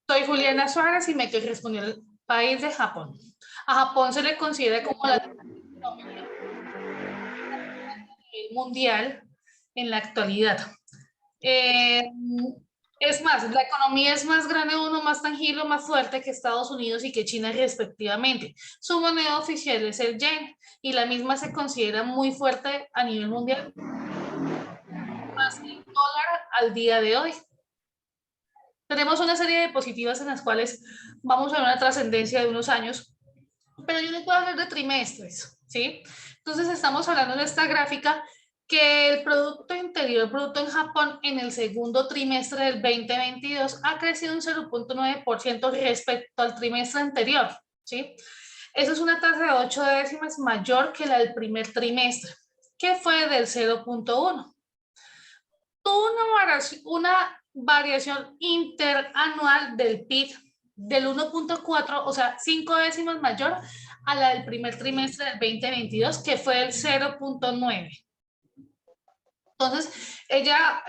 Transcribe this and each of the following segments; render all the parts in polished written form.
Soy Juliana Suárez y me correspondió el país de Japón. A Japón se le considera como la economía mundial en la actualidad. Eh, es más, la economía es más grande, uno más tangible, más fuerte que Estados Unidos y que China respectivamente. Su moneda oficial es el yen y la misma se considera muy fuerte a nivel mundial, más que el dólar al día de hoy. Tenemos una serie de diapositivas en las cuales vamos a ver una trascendencia de unos años, pero yo les puedo hablar de trimestres, ¿sí? Entonces estamos hablando de esta gráfica que el Producto Interior Bruto en Japón en el segundo trimestre del 2022 ha crecido un 0,9% respecto al trimestre anterior, ¿sí? Eso es una tasa de 8 décimas mayor que la del primer trimestre, que fue del 0,1. Tuvo una variación interanual del PIB del 1,4, o sea, 5 décimas mayor a la del primer trimestre del 2022, que fue el 0,9. Entonces, ella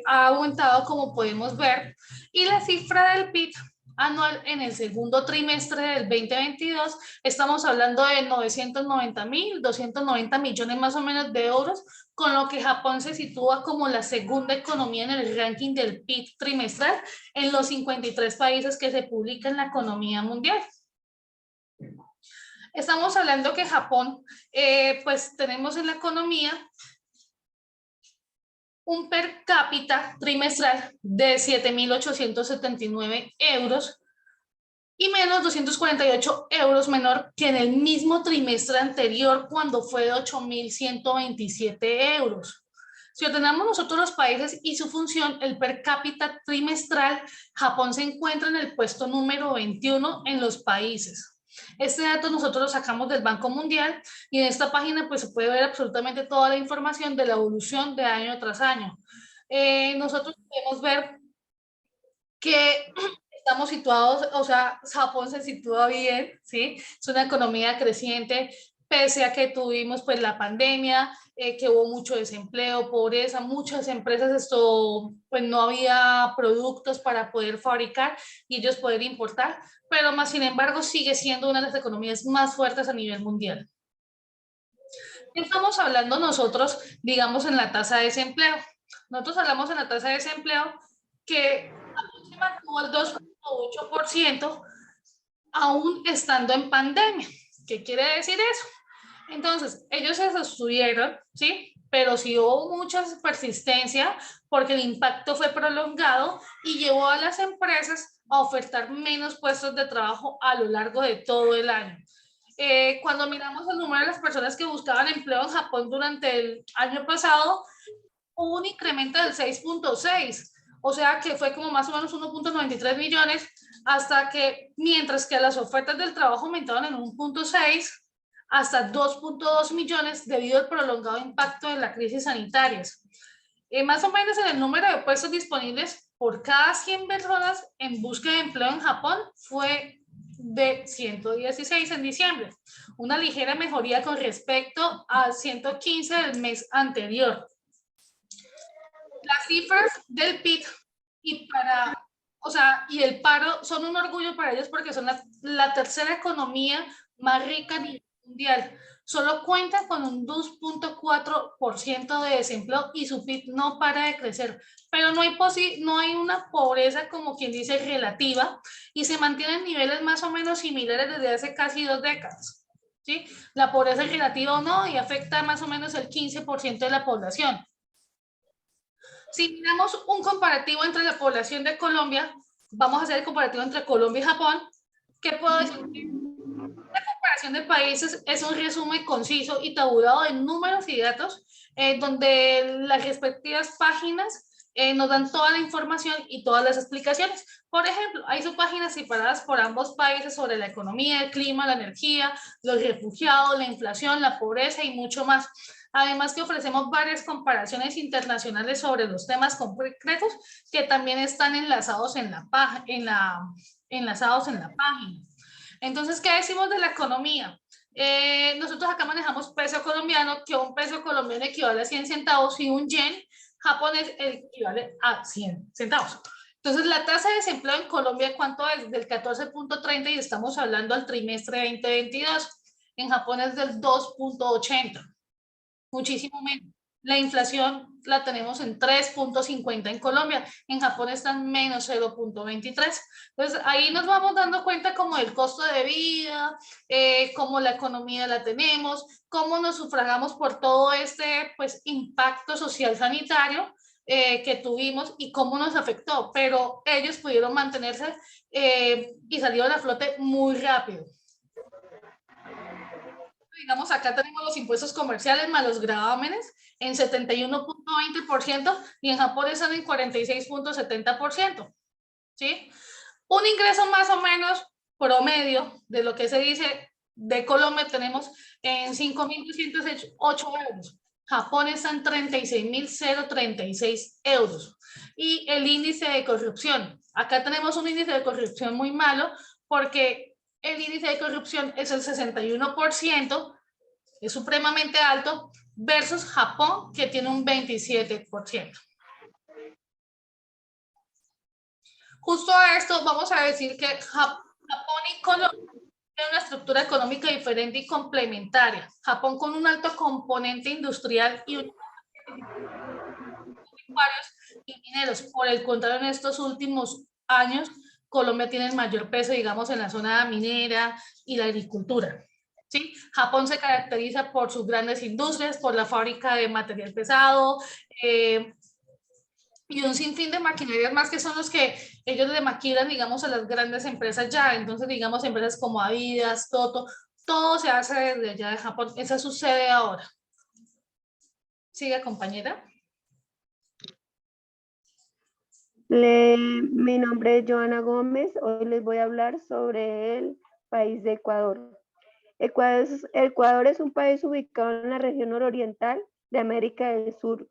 ha aumentado, como podemos ver, y la cifra del PIB anual en el segundo trimestre del 2022, estamos hablando de 290 millones más o menos de euros, con lo que Japón se sitúa como la segunda economía en el ranking del PIB trimestral en los 53 países que se publican en la economía mundial. Estamos hablando que Japón, pues tenemos en la economía un per cápita trimestral de 7.879 euros y menos 248 euros menor que en el mismo trimestre anterior cuando fue de 8.127 euros. Si ordenamos nosotros los países y su función, el per cápita trimestral, Japón se encuentra en el puesto número 21 en los países. Este dato nosotros lo sacamos del Banco Mundial y en esta página pues se puede ver absolutamente toda la información de la evolución de año tras año. Nosotros podemos ver que estamos situados, o sea, Japón se sitúa bien, ¿sí? Es una economía creciente, pese a que tuvimos pues la pandemia, que hubo mucho desempleo, pobreza, muchas empresas esto, pues no había productos para poder fabricar y ellos poder importar, pero más sin embargo sigue siendo una de las economías más fuertes a nivel mundial. Estamos hablando nosotros, digamos, en la tasa de desempleo. Nosotros hablamos en la tasa de desempleo que se mantuvo al 2,8% aún estando en pandemia. ¿Qué quiere decir eso? Entonces, ellos se sostuvieron, ¿sí? Pero sí hubo mucha persistencia porque el impacto fue prolongado y llevó a las empresas a ofertar menos puestos de trabajo a lo largo de todo el año. Cuando miramos el número de las personas que buscaban empleo en Japón durante el año pasado, hubo un incremento del 6,6, o sea que fue como más o menos 1,93 millones, hasta que, mientras que las ofertas del trabajo aumentaron en 1,6 hasta 2,2 millones debido al prolongado impacto de la crisis sanitaria. Más o menos en el número de puestos disponibles por cada 100 personas en búsqueda de empleo en Japón fue de 116 en diciembre, una ligera mejoría con respecto a 115 del mes anterior. Las cifras del PIB y el paro son un orgullo para ellos porque son la tercera economía más rica a nivel mundial. Solo cuenta con un 2,4% de desempleo y su PIB no para de crecer. Pero no hay una pobreza, como quien dice, relativa, y se mantienen niveles más o menos similares desde hace casi 2 décadas. ¿Sí? La pobreza es relativa o no y afecta más o menos el 15% de la población. Si miramos un comparativo entre la población de Colombia, vamos a hacer el comparativo entre Colombia y Japón. ¿Qué puedo decir? La comparación de países es un resumen conciso y tabulado de números y datos, donde las respectivas páginas nos dan toda la información y todas las explicaciones. Por ejemplo, hay subpáginas separadas por ambos países sobre la economía, el clima, la energía, los refugiados, la inflación, la pobreza y mucho más. Además que ofrecemos varias comparaciones internacionales sobre los temas concretos que también están enlazados en la página. Entonces, ¿qué decimos de la economía? Nosotros acá manejamos peso colombiano, que un peso colombiano equivale a 100 centavos y un yen japonés equivale a 100 centavos. Entonces, la tasa de desempleo en Colombia, ¿cuánto es? Del 14.30 y estamos hablando al trimestre 2022. En Japón es del 2.80, muchísimo menos. La inflación la tenemos en 3.50 en Colombia, en Japón está en menos 0.23. Entonces ahí nos vamos dando cuenta como del costo de vida, cómo la economía la tenemos, cómo nos sufragamos por todo este pues impacto social sanitario que tuvimos y cómo nos afectó, pero ellos pudieron mantenerse y salieron a flote muy rápido. Digamos, acá tenemos los impuestos comerciales más los gravámenes en 71.20% y en Japón están en 46.70%. ¿Sí? Un ingreso más o menos promedio de lo que se dice de Colombia tenemos en 5.208 euros. Japón está en 36.036 euros. Y el índice de corrupción. Acá tenemos un índice de corrupción muy malo porque el índice de corrupción es el 61%, es supremamente alto, versus Japón, que tiene un 27%. Justo a esto vamos a decir que Japón y Colombia tienen una estructura económica diferente y complementaria. Japón con un alto componente industrial y mineros. Por el contrario, en estos últimos años, Colombia tiene el mayor peso, digamos, en la zona minera y la agricultura. ¿Sí? Japón se caracteriza por sus grandes industrias, por la fábrica de material pesado, y un sinfín de maquinarias más que son los que ellos le maquilan, digamos, a las grandes empresas ya. Entonces, digamos, empresas como Adidas, Toto, todo se hace desde allá de Japón. Eso sucede ahora. Sigue, compañera. Mi nombre es Joana Gómez. Hoy les voy a hablar sobre el país de Ecuador. Ecuador es un país ubicado en la región nororiental de América del Sur,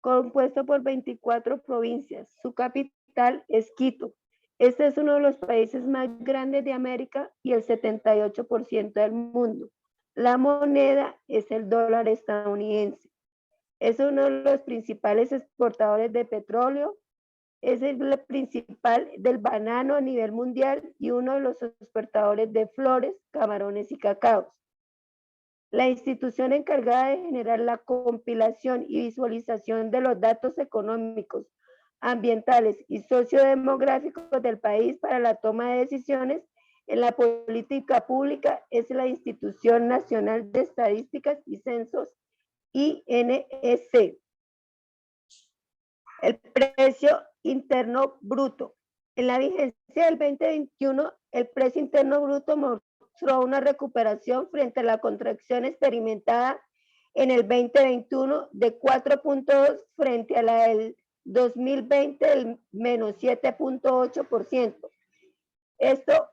compuesto por 24 provincias. Su capital es Quito. Este es uno de los países más grandes de América y el 78% del mundo. La moneda es el dólar estadounidense. Es uno de los principales exportadores de petróleo. Es el principal del banano a nivel mundial y uno de los exportadores de flores, camarones y cacaos. La institución encargada de generar la compilación y visualización de los datos económicos, ambientales y sociodemográficos del país para la toma de decisiones en la política pública es la Institución Nacional de Estadísticas y Censos, INEC. El precio interno bruto. En la vigencia del 2021, el precio interno bruto mostró una recuperación frente a la contracción experimentada en el 2021 de 4.2 frente a la del 2020 del menos 7.8%. Esto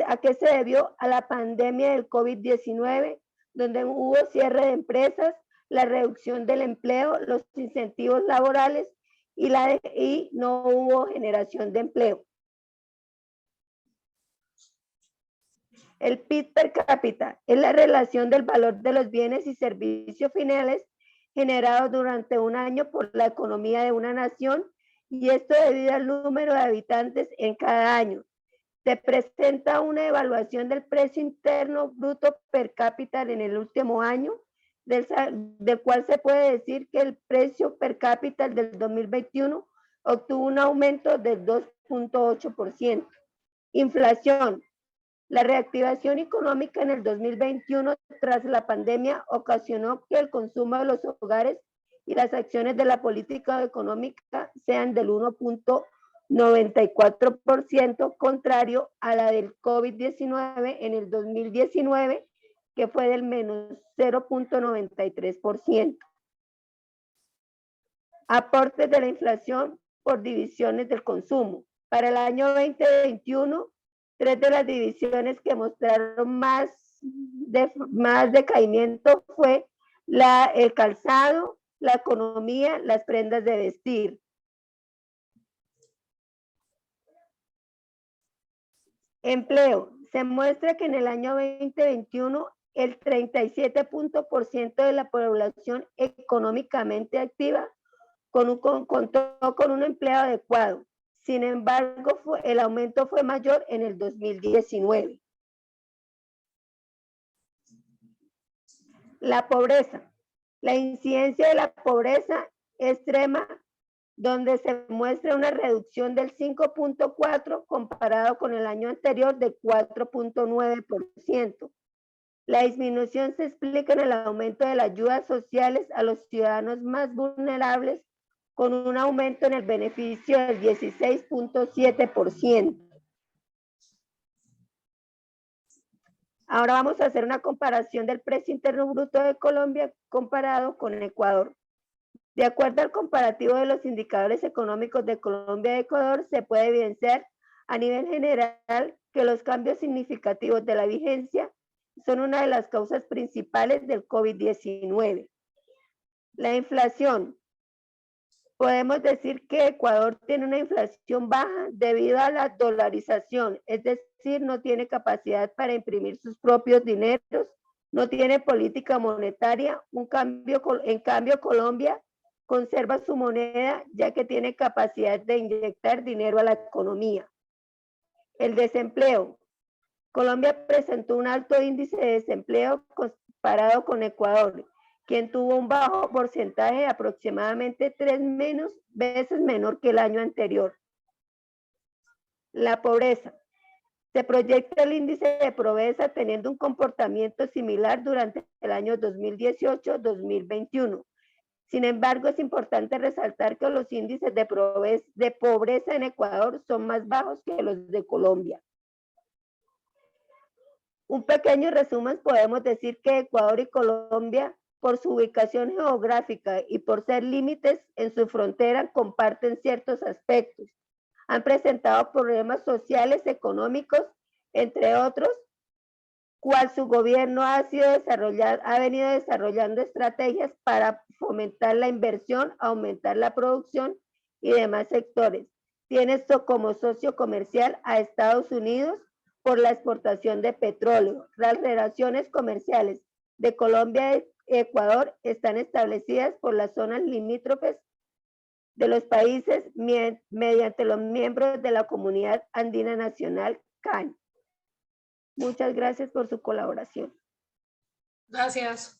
¿a qué se debió? A la pandemia del COVID-19, donde hubo cierre de empresas, la reducción del empleo, los incentivos laborales y no hubo generación de empleo. El PIB per cápita es la relación del valor de los bienes y servicios finales generados durante un año por la economía de una nación, y esto debido al número de habitantes en cada año. Se presenta una evaluación del precio interno bruto per cápita en el último año, del cual se puede decir que el precio per cápita del 2021 obtuvo un aumento del 2.8%. Inflación. La reactivación económica en el 2021 tras la pandemia ocasionó que el consumo de los hogares y las acciones de la política económica sean del 1.94%, contrario a la del COVID-19 en el 2019, que fue del menos 0.93%. Aportes de la inflación por divisiones del consumo. Para el año 2021, 3 de las divisiones que mostraron más decaimiento fue el calzado, la economía, las prendas de vestir. Empleo. Se muestra que en el año 2021 el 37% de la población económicamente activa contó con un empleo adecuado. Sin embargo, el aumento fue mayor en el 2019. La pobreza. La incidencia de la pobreza extrema, donde se muestra una reducción del 5.4 comparado con el año anterior de 4.9%. La disminución se explica en el aumento de las ayudas sociales a los ciudadanos más vulnerables, con un aumento en el beneficio del 16.7%. Ahora vamos a hacer una comparación del precio interno bruto de Colombia comparado con Ecuador. De acuerdo al comparativo de los indicadores económicos de Colombia y Ecuador, se puede evidenciar a nivel general que los cambios significativos de la vigencia son una de las causas principales del COVID-19. La inflación. Podemos decir que Ecuador tiene una inflación baja debido a la dolarización, es decir, no tiene capacidad para imprimir sus propios dineros, no tiene política monetaria. En cambio, Colombia conserva su moneda ya que tiene capacidad de inyectar dinero a la economía. El desempleo. Colombia presentó un alto índice de desempleo comparado con Ecuador, quien tuvo un bajo porcentaje, aproximadamente 3 veces menor que el año anterior. La pobreza. Se proyecta el índice de pobreza teniendo un comportamiento similar durante el año 2018-2021. Sin embargo, es importante resaltar que los índices de pobreza en Ecuador son más bajos que los de Colombia. Un pequeño resumen, podemos decir que Ecuador y Colombia, por su ubicación geográfica y por ser límites en su frontera, comparten ciertos aspectos. Han presentado problemas sociales, económicos, entre otros, cual su gobierno ha venido desarrollando estrategias para fomentar la inversión, aumentar la producción y demás sectores. Tiene esto como socio comercial a Estados Unidos por la exportación de petróleo. Las relaciones comerciales de Colombia y Ecuador están establecidas por las zonas limítrofes de los países mediante los miembros de la Comunidad Andina Nacional, CAN. Muchas gracias por su colaboración. Gracias.